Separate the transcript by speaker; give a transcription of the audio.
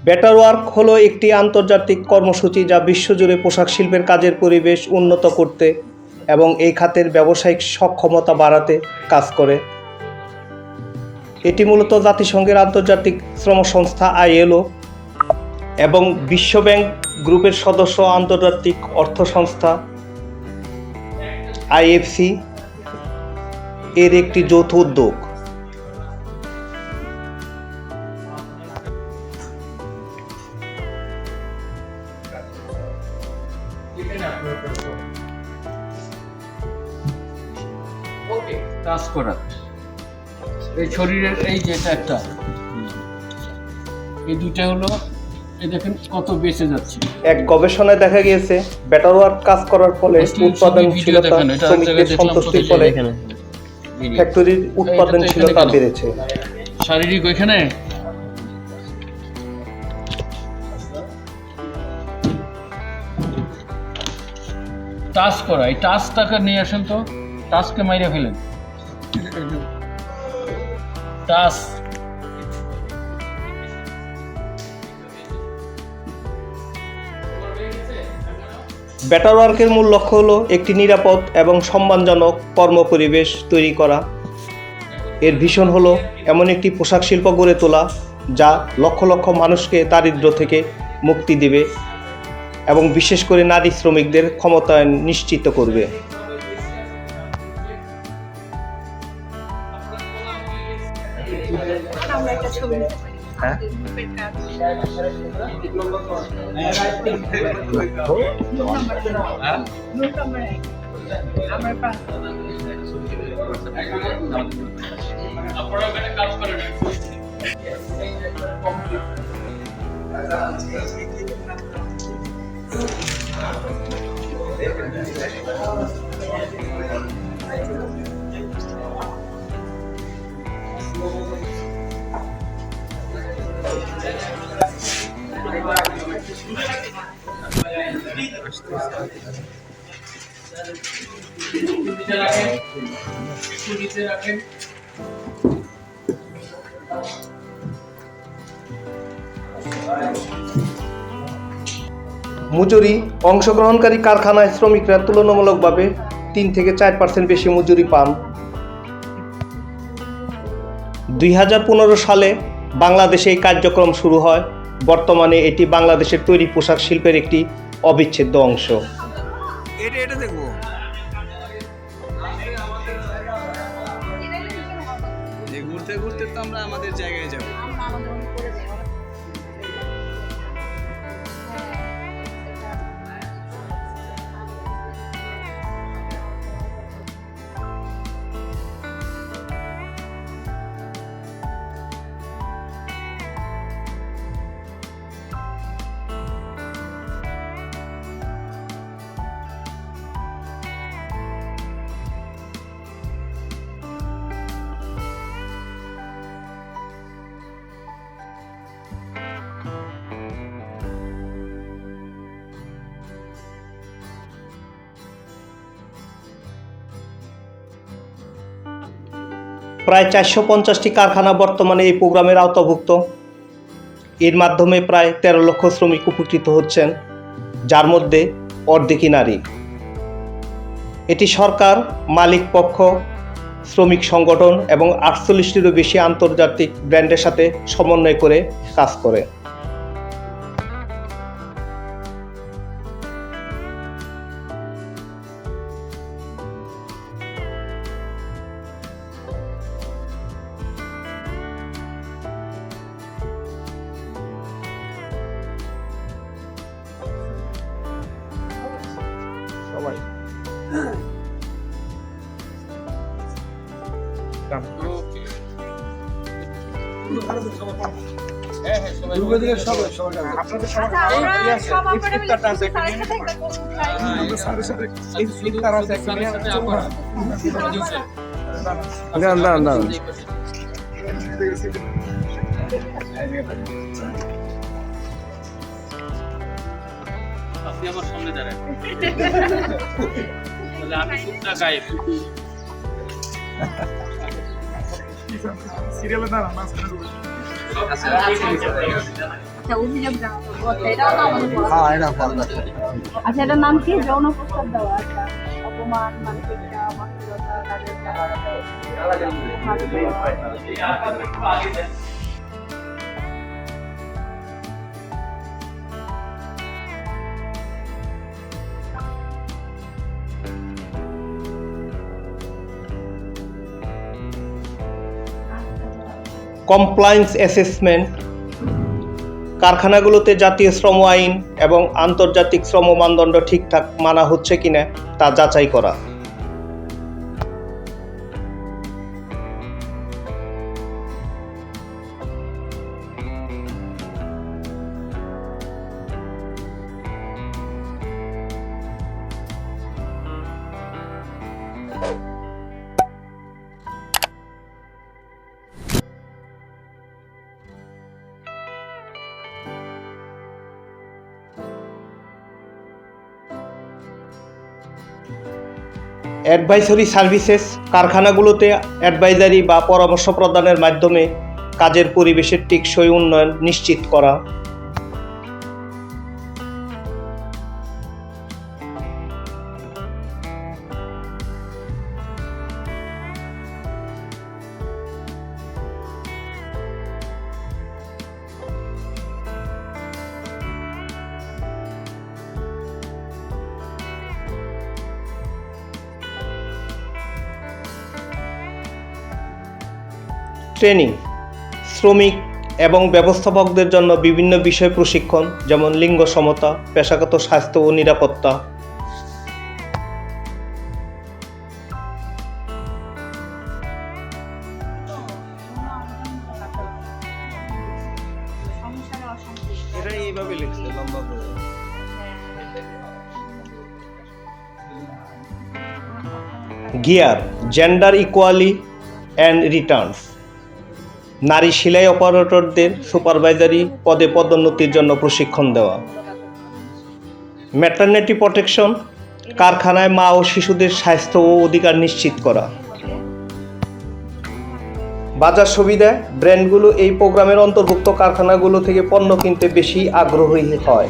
Speaker 1: Better work হলো একটি আন্তর্জাতিক কর্মসূচি যা বিশ্বজুড়ে পোশাক শিল্পের কাজের পরিবেশ উন্নত করতে এবং এই খাতের ব্যবসায়িক সক্ষমতা বাড়াতে কাজ করে। এটি মূলত জাতিসংঘের আন্তর্জাতিক শ্রম সংস্থা ILO এবং বিশ্ব ব্যাংক গ্রুপের সদস্য আন্তর্জাতিক অর্থ সংস্থা IFC এর একটি যৌথ উদ্যোগ।
Speaker 2: কাজ করা এই শরীরের এই যেটা একটা এই দুইটা হলো এই দেখেন কত বেঁচে যাচ্ছে।
Speaker 1: এক গবেষণায় দেখা গিয়েছে বেটার ওয়ার্ক কাজ করার ফলে উৎপাদনশীলতা, শ্রমিকদের সন্তুষ্টির ফলে ফ্যাক্টরির উৎপাদনশীলতা বেড়েছে।
Speaker 2: শারীরিক ওইখানে টাচ করা, এই টাচটাকে নিয়ে আসেন তো, টাচকে মাইরে ফেলেন। টাচ
Speaker 1: বেটার ওয়ার্কের মূল লক্ষ্য হলো একটি নিরাপদ এবং সম্মানজনক কর্মপরিবেশ তৈরি করা। এর ভিশন হলো এমন একটি পোশাক শিল্প গড়ে তোলা যা লক্ষ লক্ষ মানুষকে দারিদ্র্য থেকে মুক্তি দেবে এবং বিশেষ করে নারী শ্রমিকদের ক্ষমতায়ন নিশ্চিত করবে। হ্যাঁ, মজুরি অংশগ্রহণকারী কারখানায় শ্রমিকরা তুলনামূলকভাবে 3 থেকে 4% বেশি মজুরি পান। 2015 সালে বাংলাদেশে এই কার্যক্রম শুরু হয়। বর্তমানে এটি বাংলাদেশের তৈরি পোশাক শিল্পের একটি অবিচ্ছেদ্য অংশ।
Speaker 3: এটা দেখবো ঘুরতে ঘুরতে তো আমরা আমাদের জায়গায় যাবো।
Speaker 1: প্রায় 450টি কারখানা বর্তমানে এই প্রোগ্রামের আওতাভুক্ত। এর মাধ্যমে প্রায় 13 লক্ষ শ্রমিক উপকৃত হচ্ছেন, যার মধ্যে অর্ধেকই নারী। এটি সরকার, মালিক পক্ষ, শ্রমিক সংগঠন এবং 48টিরও বেশি আন্তর্জাতিক ব্র্যান্ডের সাথে সমন্বয় করে কাজ করে। সবাই
Speaker 2: আপনি আমার সামনে দাঁড়ান, তাহলে আমি সুটটা গায়ে
Speaker 3: সিরিয়ালে দাঁড়ান। আচ্ছা
Speaker 4: অভিযোগ জানানো কথা, এটাও তো আমাদের বলা।
Speaker 5: হ্যাঁ এটা ভালো।
Speaker 4: আচ্ছা, এটার নাম কি? যৌন প্রস্তাব দেওয়া। আচ্ছা, অপমান, মানসিক চাপ, অস্থিরতা, কাজের চাপ।
Speaker 1: কমপ্লায়েন্স অ্যাসেসমেন্ট, কারখানাগুলোতে জাতীয় শ্রম আইন এবং আন্তর্জাতিক শ্রম মানদণ্ড ঠিকঠাক মানা হচ্ছে কিনা তা যাচাই করা। অ্যাডভাইসরি সার্ভিসেস, কারখানাগুলোতে অ্যাডভাইজারি বা পরামর্শ প্রদানের মাধ্যমে কাজের পরিবেশের টেকসই উন্নয়ন নিশ্চিত করা। ট্রেনিং, শ্রমিক এবং ব্যবস্থাপকদের জন্য বিভিন্ন বিষয় প্রশিক্ষণ, যেমন লিঙ্গ সমতা, পেশাগত স্বাস্থ্য ও নিরাপত্তা।
Speaker 3: এটাই এইভাবে লিখছে লম্বা করে।
Speaker 1: Gear, gender equally and Returns, নারী সেলাই অপারেটরদের সুপারভাইজারি পদে পদোন্নতির জন্য প্রশিক্ষণ দেওয়া। ম্যাটারনিটি প্রোটেকশন, কারখানায় মা ও শিশুদের স্বাস্থ্য ও অধিকার নিশ্চিত করা। বাজার সুবিধা, ব্র্যান্ডগুলো এই প্রোগ্রামের অন্তর্ভুক্ত কারখানাগুলো থেকে পণ্য কিনতে বেশি আগ্রহী হয়।